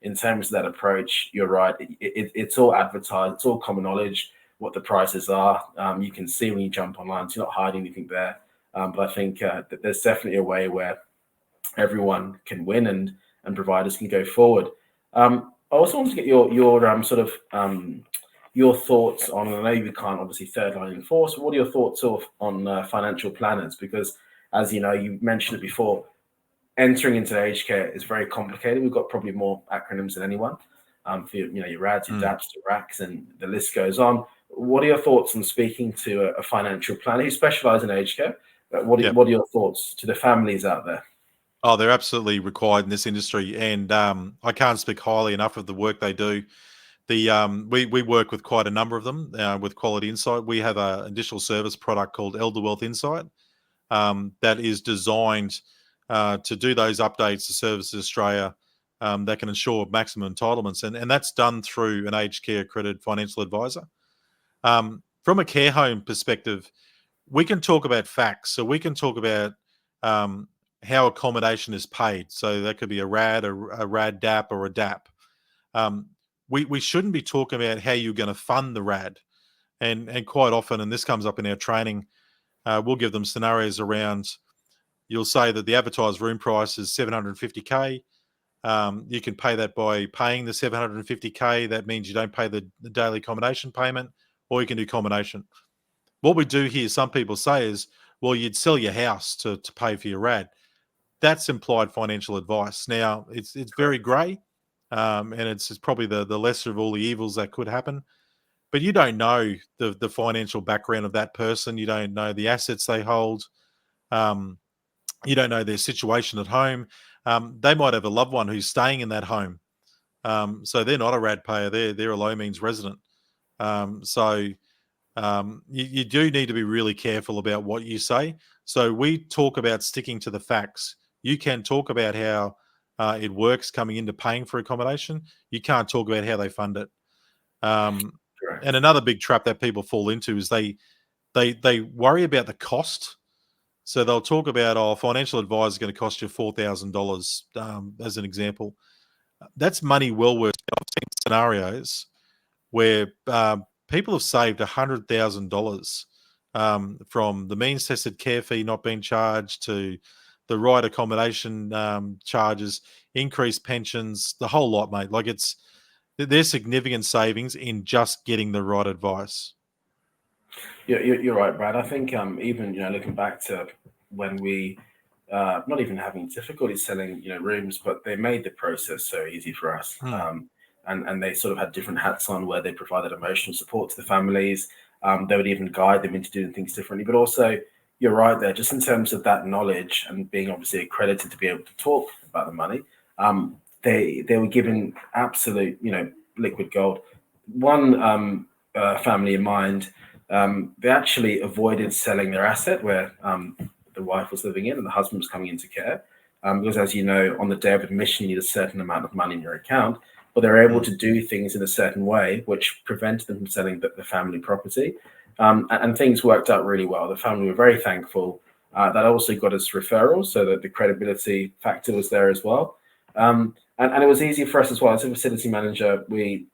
in terms of that approach, you're right. It's all advertised. It's all common knowledge what the prices are. You can see when you jump online, so you're not hiding anything there. But I think that there's definitely a way where everyone can win and providers can go forward. I also want to get your sort of your thoughts on, I know you can't obviously third line enforce, but what are your thoughts on financial planners? Because as you know, you mentioned it before, entering into aged care is very complicated. We've got probably more acronyms than anyone for your RADs, your DAPs, your RACs, and the list goes on. What are your thoughts on speaking to a financial planner who specialises in aged care? What are your thoughts to the families out there? Oh, they're absolutely required in this industry, and I can't speak highly enough of the work they do. We work with quite a number of them with Quality Insight. We have an additional service product called Elder Wealth Insight that is designed to do those updates to Services Australia that can ensure maximum entitlements, and that's done through an aged care accredited financial advisor. From a care home perspective, we can talk about facts. So we can talk about how accommodation is paid. So that could be a RAD, a RAD DAP, or a DAP. We shouldn't be talking about how you're going to fund the RAD. And quite often, and this comes up in our training, we'll give them scenarios around, you'll say that the advertised room price is $750K. You can pay that by paying the $750K. That means you don't pay the daily accommodation payment, or you can do combination. What we do here, some people say, is, well, you'd sell your house to pay for your RAD. That's implied financial advice. Now, it's very grey, and it's probably the lesser of all the evils that could happen. But you don't know the financial background of that person. You don't know the assets they hold. You don't know their situation at home. They might have a loved one who's staying in that home. So they're not a RAD payer. They're a low means resident. So you do need to be really careful about what you say. So we talk about sticking to the facts. You can talk about how it works coming into paying for accommodation. You can't talk about how they fund it. And another big trap that people fall into is they worry about the cost. So they'll talk about, financial advisor is going to cost you $4,000 as an example. That's money well worth. I've seen scenarios where people have saved $100,000 from the means tested care fee not being charged to the right accommodation charges, increased pensions, the whole lot, mate. Like there's significant savings in just getting the right advice. You're right, Brad. I think even looking back to when we not even having difficulty selling rooms, but they made the process so easy for us. And they sort of had different hats on where they provided emotional support to the families. They would even guide them into doing things differently. But also, you're right there, just in terms of that knowledge and being obviously accredited to be able to talk about the money, they were given absolute, liquid gold. One family in mind, they actually avoided selling their asset where the wife was living in and the husband was coming into care. Because as you know, on the day of admission, you need a certain amount of money in your account. But they're able to do things in a certain way, which prevented them from selling the family property. And things worked out really well. The family were very thankful. That also got us referrals, so that the credibility factor was there as well. And it was easy for us as well. As a facility manager, we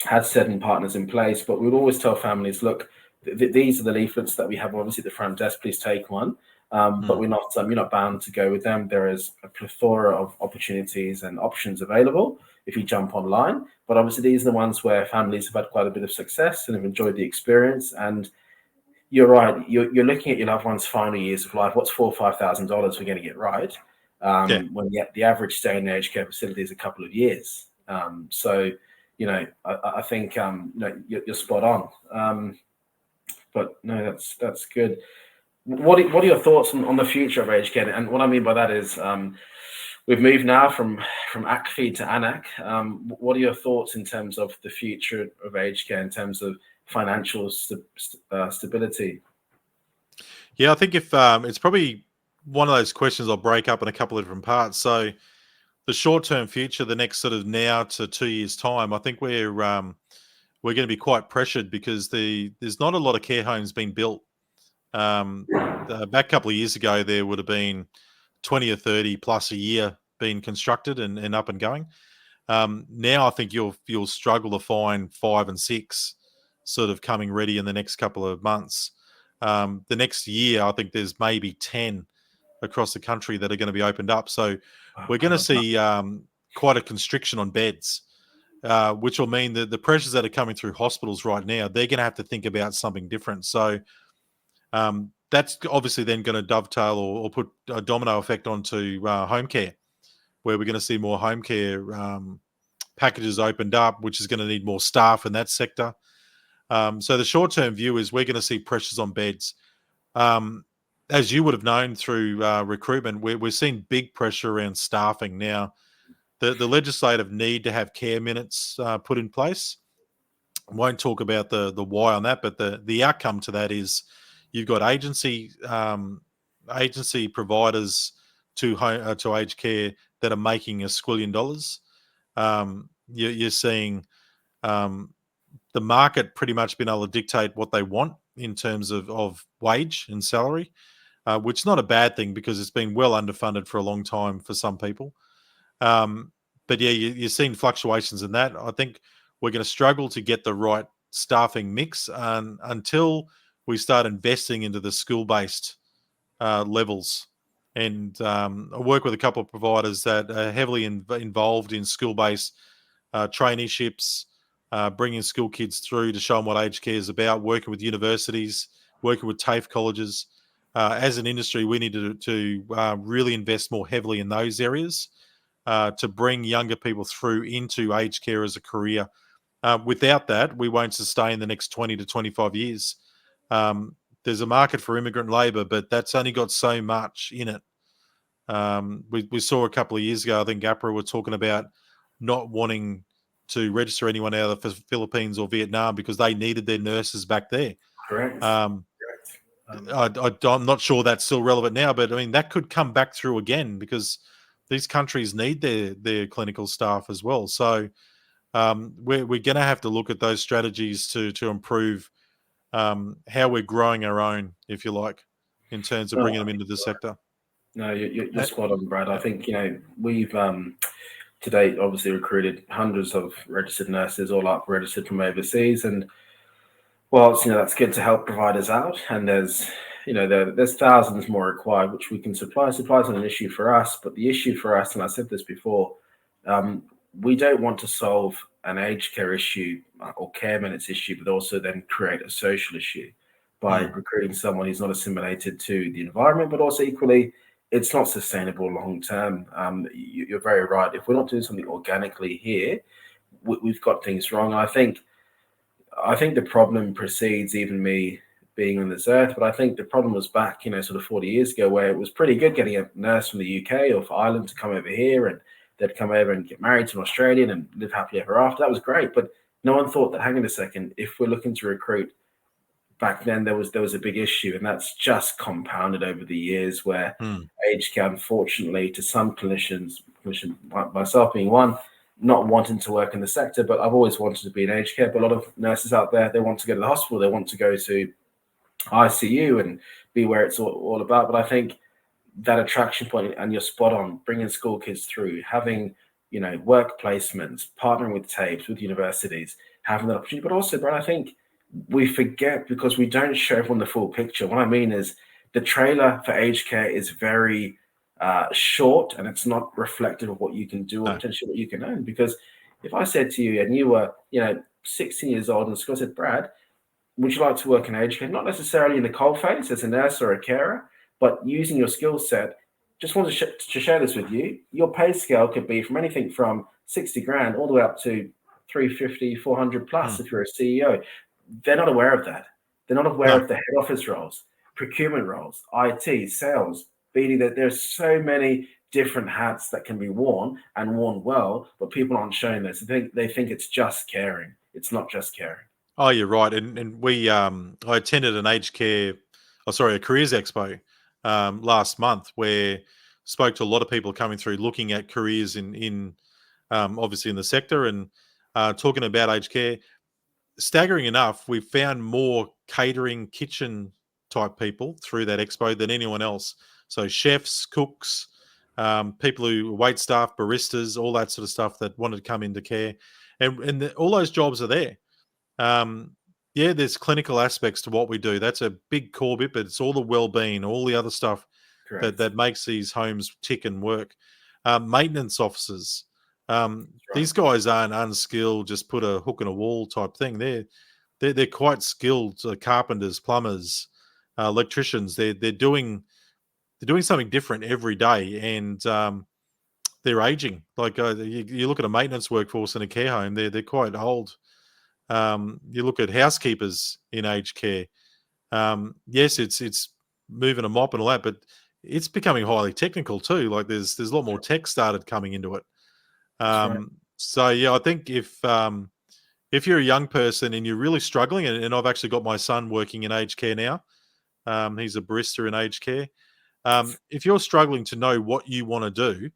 had certain partners in place, but we'd always tell families, look, these are the leaflets that we have obviously at the front desk. Please take one. But you're not bound to go with them. There is a plethora of opportunities and options available if you jump online. But obviously, these are the ones where families have had quite a bit of success and have enjoyed the experience. And you're right. You're looking at your loved one's final years of life. What's $4,000 or $5,000 we're going to get right? When the average stay in the aged care facility is a couple of years. So, I think you're spot on. But no, that's good. What are your thoughts on the future of aged care? And what I mean by that is we've moved now from ACFI to ANAC. What are your thoughts in terms of the future of aged care in terms of financial stability? Yeah, I think if it's probably one of those questions I'll break up in a couple of different parts. So the short-term future, the next sort of now to 2 years' time, I think we're going to be quite pressured because there's not a lot of care homes being built. Back a couple of years ago, there would have been 20 or 30 plus a year being constructed and up and going. Now I think you'll struggle to find 5 and 6 sort of coming ready in the next couple of months. The next year, I think there's maybe 10 across the country that are going to be opened up. So we're going to see quite a constriction on beds, which will mean that the pressures that are coming through hospitals right now, they're going to have to think about something different. So that's obviously then going to dovetail or put a domino effect onto home care, where we're going to see more home care packages opened up, which is going to need more staff in that sector. So the short-term view is we're going to see pressures on beds. As you would have known through recruitment, we're seeing big pressure around staffing now. The legislative need to have care minutes put in place. I won't talk about the why on that, but the outcome to that is you've got agency providers to aged care that are making $1 squillion. You're seeing the market pretty much been able to dictate what they want in terms of wage and salary, which is not a bad thing because it's been well underfunded for a long time for some people. But yeah, you're seeing fluctuations in that. I think we're going to struggle to get the right staffing mix until we start investing into the school-based levels. And I work with a couple of providers that are heavily involved in school-based traineeships, bringing school kids through to show them what aged care is about, working with universities, working with TAFE colleges. As an industry, we need to really invest more heavily in those areas to bring younger people through into aged care as a career. Without that, we won't sustain the next 20 to 25 years. There's a market for immigrant labour, but that's only got so much in it. We saw a couple of years ago, I think APRA were talking about not wanting to register anyone out of the Philippines or Vietnam because they needed their nurses back there. Correct. I'm not sure that's still relevant now, but I mean, that could come back through again because these countries need their clinical staff as well. So we're going to have to look at those strategies to improve how we're growing our own, if you like, in terms of bringing them into the sector. No, you're spot on, Brad. I think, we've to date obviously recruited hundreds of registered nurses, all up registered from overseas. And whilst, that's good to help providers out, and there's thousands more required, which we can supply. Supply is not an issue for us, but the issue for us, and I said this before, we don't want to solve an aged care issue or care minutes issue, but also then create a social issue by recruiting someone who's not assimilated to the environment, but also equally, it's not sustainable long term. You're very right. If we're not doing something organically here, we've got things wrong. And I think the problem precedes even me being on this earth, but I think the problem was back, sort of 40 years ago, where it was pretty good getting a nurse from the UK or for Ireland to come over here, and they'd come over and get married to an Australian and live happily ever after. That was great, but no one thought that, hang on a second, if we're looking to recruit, back then there was a big issue, and that's just compounded over the years where aged care, unfortunately, to some clinicians, myself being one, not wanting to work in the sector, but I've always wanted to be in aged care. But a lot of nurses out there, they want to go to the hospital, they want to go to ICU and be where it's all about. But I think that attraction point, and you're spot on, bringing school kids through, having work placements, partnering with TAFEs, with universities, having that opportunity. But also, Brad, I think we forget because we don't show everyone the full picture. What I mean is the trailer for aged care is very short, and it's not reflective of what you can do or potentially what you can earn. Because if I said to you and you were, 16 years old and school, I said, Brad, would you like to work in aged care? Not necessarily in the coalface as a nurse or a carer, but using your skill set. Just wanted to share this with you. Your pay scale could be from anything from 60 grand all the way up to 350, 400 plus if you're a CEO. They're not aware of that. They're not aware of the head office roles, procurement roles, IT, sales, BD. That there's so many different hats that can be worn and worn well, but people aren't showing this. They think it's just caring. It's not just caring. Oh, you're right. And we I attended an a careers expo last month where spoke to a lot of people coming through looking at careers in obviously in the sector and talking about aged care. Staggering enough, we found more catering kitchen type people through that expo than anyone else. So chefs, cooks, people who wait staff, baristas, all that sort of stuff that wanted to come into care. And all those jobs are there. There's clinical aspects to what we do. That's a big core bit, but it's all the well-being, all the other stuff that makes these homes tick and work. Maintenance officers. These guys aren't unskilled, just put a hook in a wall type thing. They're quite skilled. Carpenters, plumbers, electricians. They're doing something different every day, and they're aging. Like you look at a maintenance workforce in a care home, they're quite old. You look at housekeepers in aged care. Yes, it's moving a mop and all that, but it's becoming highly technical too. Like there's a lot more tech started coming into it. So yeah, I think if you're a young person and you're really struggling, and I've actually got my son working in aged care now. He's a barista in aged care. If you're struggling to know what you want to do,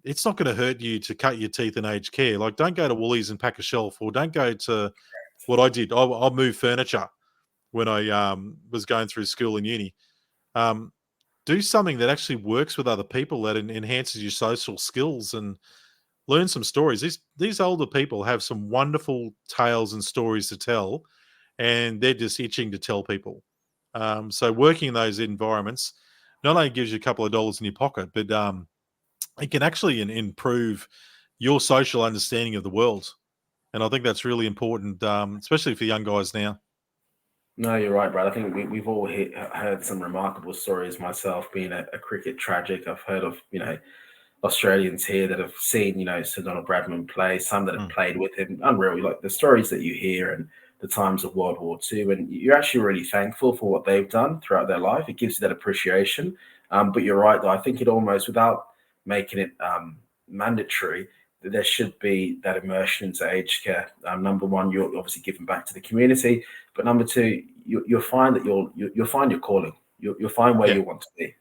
it's not going to hurt you to cut your teeth in aged care. Like, don't go to Woolies and pack a shelf, or don't go to what I did. I'll move furniture when I was going through school and uni. Do something that actually works with other people, that enhances your social skills, and learn some stories. These older people have some wonderful tales and stories to tell, and they're just itching to tell people. So working in those environments not only gives you a couple of dollars in your pocket, but it can actually improve your social understanding of the world. And I think that's really important, especially for young guys now. No, you're right, Brad. I think we've all heard some remarkable stories. Myself being a cricket tragic, I've heard of, Australians here that have seen, Sir Donald Bradman play, some that have played with him. Unreal, like the stories that you hear and the times of World War II. And you're actually really thankful for what they've done throughout their life. It gives you that appreciation. But you're right, though. I think it almost, without making it mandatory, that there should be that immersion into aged care. Number one, you're obviously giving back to the community. But number two, you'll find that you'll find your calling. You'll find where you want to be.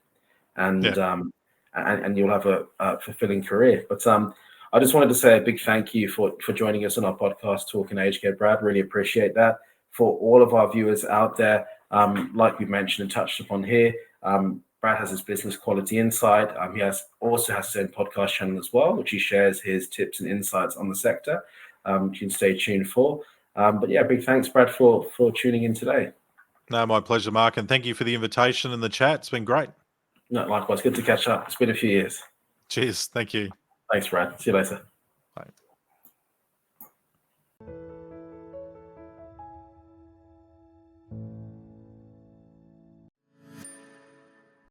And you'll have a fulfilling career. But I just wanted to say a big thank you for joining us on our podcast, Talking Aged Care, Brad. Really appreciate that. For all of our viewers out there, like we mentioned and touched upon here, Brad has his business Quality Insight. He also has his own podcast channel as well, which he shares his tips and insights on the sector. You can stay tuned for. But yeah, big thanks, Brad, for tuning in today. No, my pleasure, Mark. And thank you for the invitation and the chat. It's been great. No, likewise. Good to catch up. It's been a few years. Cheers. Thank you. Thanks, Brad. See you later.